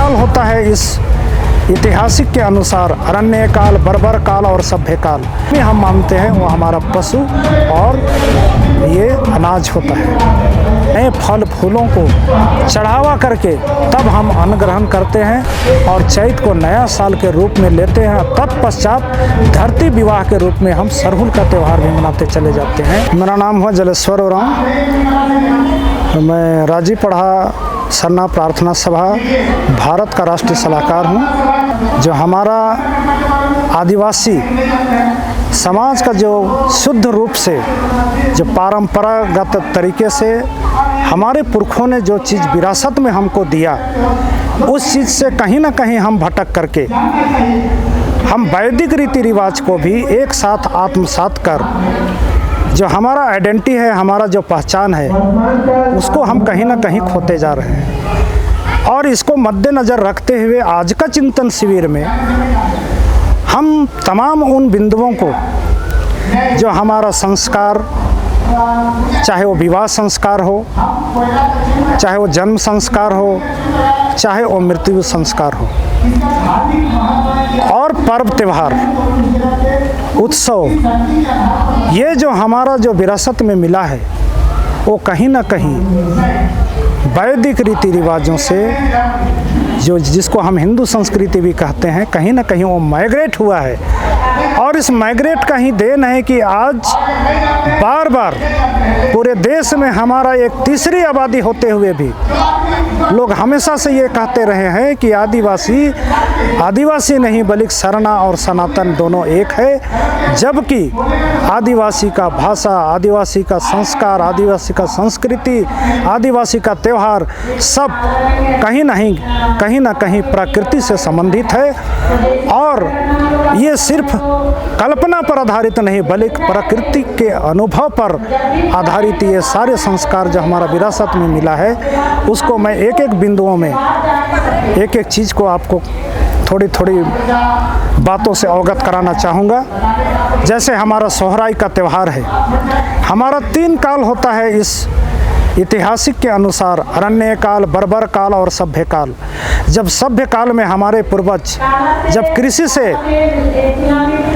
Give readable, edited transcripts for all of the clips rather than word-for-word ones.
काल होता है इस ऐतिहासिक के अनुसार, अरण्य काल, बर्बर काल और सभ्य काल में हम मानते हैं वो हमारा पशु और ये अनाज होता है। नए फल फूलों को चढ़ावा करके तब हम अन्न ग्रहण करते हैं और चैत को नया साल के रूप में लेते हैं। तत्पश्चात धरती विवाह के रूप में हम सरहुल का त्यौहार भी मनाते चले जाते हैं। मेरा नाम है जलेश्वर उरांव, मैं राजी पढ़ा सरना प्रार्थना सभा भारत का राष्ट्रीय सलाहकार हूँ। जो हमारा आदिवासी समाज का जो शुद्ध रूप से जो परंपरागत तरीके से हमारे पुरखों ने जो चीज़ विरासत में हमको दिया, उस चीज़ से कहीं ना कहीं हम भटक करके हम वैदिक रीति रिवाज को भी एक साथ आत्मसात कर जो हमारा आइडेंटिटी है, हमारा जो पहचान है, उसको हम कहीं ना कहीं खोते जा रहे हैं। और इसको मद्देनज़र रखते हुए आज का चिंतन शिविर में हम तमाम उन बिंदुओं को जो हमारा संस्कार, चाहे वो विवाह संस्कार हो, चाहे वो जन्म संस्कार हो, चाहे वो मृत्यु संस्कार हो, और पर्व त्योहार, उत्सव, ये जो हमारा जो विरासत में मिला है वो कहीं ना कहीं वैदिक रीति रिवाजों से जो जिसको हम हिंदू संस्कृति भी कहते हैं, कहीं ना कहीं वो माइग्रेट हुआ है। और इस माइग्रेट का ही देन है कि आज बार बार पूरे देश में हमारा एक तीसरी आबादी होते हुए भी लोग हमेशा से ये कहते रहे हैं कि आदिवासी नहीं बल्कि सरना और सनातन दोनों एक है। जबकि आदिवासी का भाषा, आदिवासी का संस्कार, आदिवासी का संस्कृति, आदिवासी का त्यौहार सब कहीं ना कहीं प्रकृति से संबंधित है। और ये सिर्फ कल्पना पर आधारित नहीं बल्कि प्रकृति के अनुभव पर आधारित ये सारे संस्कार जो हमारा विरासत में मिला है, उसको मैं एक एक बिंदुओं में एक एक चीज़ को आपको थोड़ी थोड़ी बातों से अवगत कराना चाहूँगा। जैसे हमारा सोहराई का त्यौहार है, हमारा 3 काल होता है इस ऐतिहासिक के अनुसार, अरण्य काल, बर्बर काल और सभ्य काल। जब सभ्य काल में हमारे पूर्वज जब कृषि से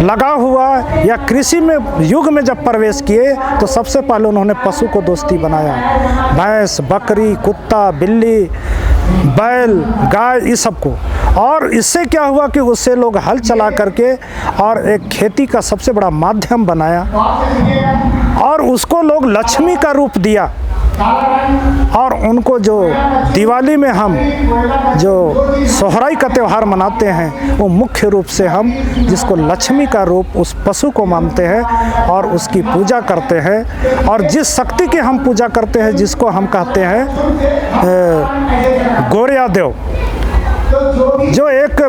लगा हुआ या कृषि में युग में जब प्रवेश किए तो सबसे पहले उन्होंने पशु को दोस्ती बनाया। भैंस, बकरी, कुत्ता, बिल्ली, बैल, गाय, इस सब को। और इससे क्या हुआ कि उससे लोग हल चला करके और एक खेती का सबसे बड़ा माध्यम बनाया और उसको लोग लक्ष्मी का रूप दिया। और उनको जो दिवाली में हम जो सोहराई का त्यौहार मनाते हैं, वो मुख्य रूप से हम जिसको लक्ष्मी का रूप उस पशु को मानते हैं और उसकी पूजा करते हैं। और जिस शक्ति की हम पूजा करते हैं, जिसको हम कहते हैं गोरिया देव, जो एक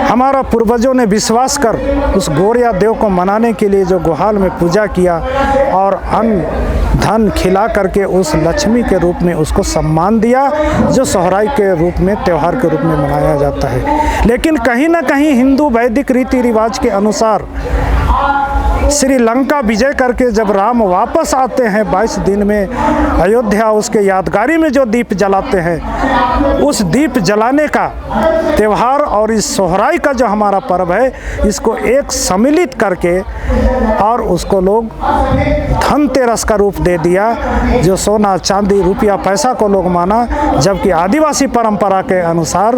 हमारा पूर्वजों ने विश्वास कर उस गोरिया देव को मनाने के लिए जो गुहाल में पूजा किया और अन्न धन खिला करके उस लक्ष्मी के रूप में उसको सम्मान दिया, जो सोहराई के रूप में त्यौहार के रूप में मनाया जाता है। लेकिन कहीं ना कहीं हिंदू वैदिक रीति रिवाज के अनुसार श्रीलंका विजय करके जब राम वापस आते हैं 22 दिन में अयोध्या, उसके यादगारी में जो दीप जलाते हैं, उस दीप जलाने का त्यौहार और इस सोहराई का जो हमारा पर्व है, इसको एक सम्मिलित करके और उसको लोग धनतेरस का रूप दे दिया, जो सोना चांदी रुपया पैसा को लोग माना। जबकि आदिवासी परंपरा के अनुसार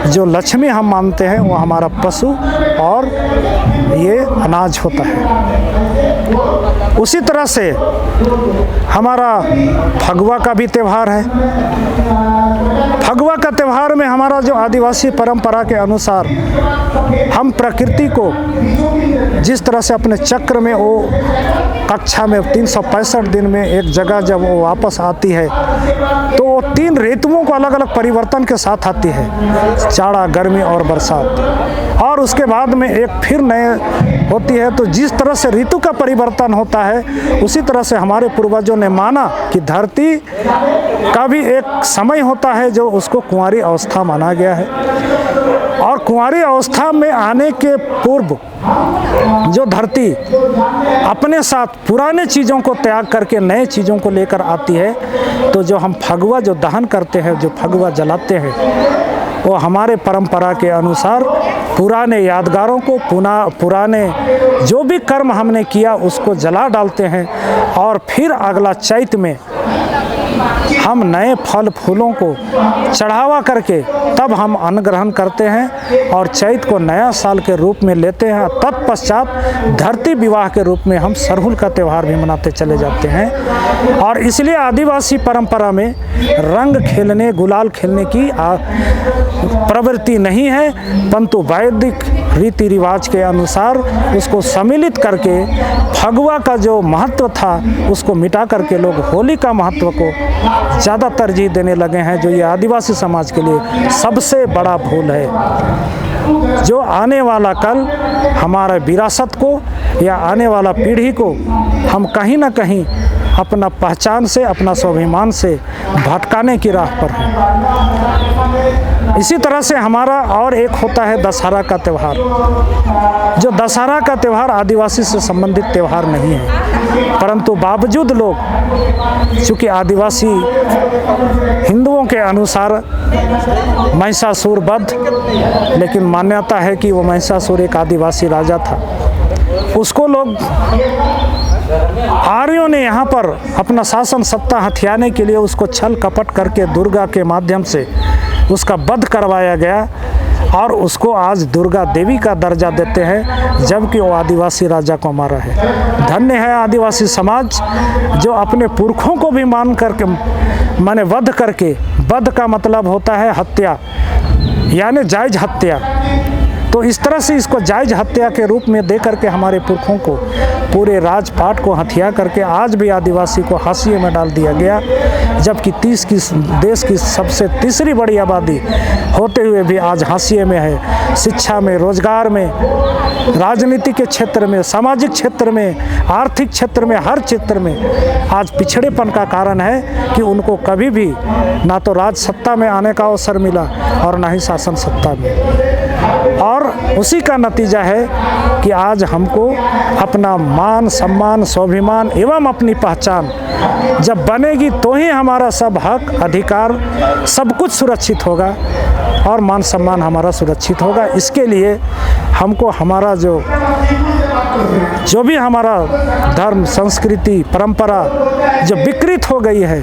जो लक्ष्मी हम मानते हैं वो हमारा पशु और ये अनाज होता है। उसी तरह से हमारा फगुआ का भी त्यौहार है। फगुआ का त्यौहार में हमारा जो आदिवासी परंपरा के अनुसार हम प्रकृति को जिस तरह से अपने चक्र में वो कक्षा में 365 दिन में एक जगह जब वो वापस आती है तो वो 3 ऋतुओं को अलग अलग परिवर्तन के साथ आती है, जाड़ा, गर्मी और बरसात। और उसके बाद में एक फिर नए होती है। तो जिस तरह से ऋतु का परिवर्तन होता है, उसी तरह से हमारे पूर्वजों ने माना कि धरती का भी एक समय होता है जो उसको कुंवारी अवस्था माना गया है। और कुंवारी अवस्था में आने के पूर्व जो धरती अपने साथ पुराने चीज़ों को त्याग करके नए चीज़ों को लेकर आती है, तो जो हम फगुआ जो दहन करते हैं, जो फगुआ जलाते हैं, वो हमारे परंपरा के अनुसार पुराने यादगारों को पुराने जो भी कर्म हमने किया उसको जला डालते हैं और फिर अगला चैत में हम नए फल फूलों को चढ़ावा करके तब हम अन्न ग्रहण करते हैं और चैत को नया साल के रूप में लेते हैं। तत्पश्चात धरती विवाह के रूप में हम सरहुल का त्यौहार भी मनाते चले जाते हैं। और इसलिए आदिवासी परंपरा में रंग खेलने गुलाल खेलने की प्रवृत्ति नहीं है, परंतु वैदिक रीति रिवाज के अनुसार उसको सम्मिलित करके फगुआ का जो महत्व था उसको मिटा करके लोग होली का महत्व को ज़्यादा तरजीह देने लगे हैं, जो ये आदिवासी समाज के लिए सबसे बड़ा भूल है। जो आने वाला कल हमारे विरासत को या आने वाला पीढ़ी को हम कहीं ना कहीं अपना पहचान से अपना स्वाभिमान से भटकाने की राह पर हैं। इसी तरह से हमारा और एक होता है दशहरा का त्यौहार। जो दशहरा का त्यौहार आदिवासी से संबंधित त्यौहार नहीं है, परंतु बावजूद लोग चूँकि आदिवासी हिंदुओं के अनुसार महिषासुर वध, लेकिन मान्यता है कि वो महिषासुर एक आदिवासी राजा था, उसको लोग आर्यों ने यहाँ पर अपना शासन सत्ता हथियाने के लिए उसको छल कपट करके दुर्गा के माध्यम से उसका वध करवाया गया और उसको आज दुर्गा देवी का दर्जा देते हैं, जबकि वो आदिवासी राजा को मारा है। धन्य है आदिवासी समाज जो अपने पुरखों को भी मान करके माने वध करके, वध का मतलब होता है हत्या यानी जायज हत्या, तो इस तरह से इसको जायज हत्या के रूप में दे करके हमारे पुरखों को पूरे राजपाट को हथिया करके आज भी आदिवासी को हाशिए में डाल दिया गया, जबकि देश की सबसे तीसरी बड़ी आबादी होते हुए भी आज हाशिए में है। शिक्षा में, रोजगार में, राजनीति के क्षेत्र में, सामाजिक क्षेत्र में, आर्थिक क्षेत्र में, हर क्षेत्र में आज पिछड़ेपन का कारण है कि उनको कभी भी ना तो राज सत्ता में आने का अवसर मिला और ना ही शासन सत्ता में। और उसी का नतीजा है कि आज हमको अपना मान सम्मान स्वाभिमान एवं अपनी पहचान जब बनेगी तो ही हमारा सब हक अधिकार सब कुछ सुरक्षित होगा और मान सम्मान हमारा सुरक्षित होगा। इसके लिए हमको हमारा जो भी हमारा धर्म संस्कृति परंपरा जो विकृत हो गई है,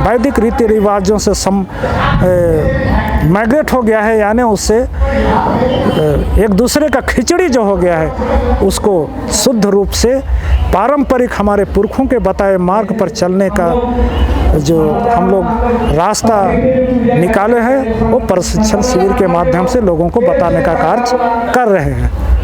वैदिक रीति रिवाजों से माइग्रेट हो गया है, यानी उससे एक दूसरे का खिचड़ी जो हो गया है, उसको शुद्ध रूप से पारंपरिक हमारे पुरखों के बताए मार्ग पर चलने का जो हम लोग रास्ता निकाले हैं वो प्रशिक्षण शिविर के माध्यम से लोगों को बताने का कार्य कर रहे हैं।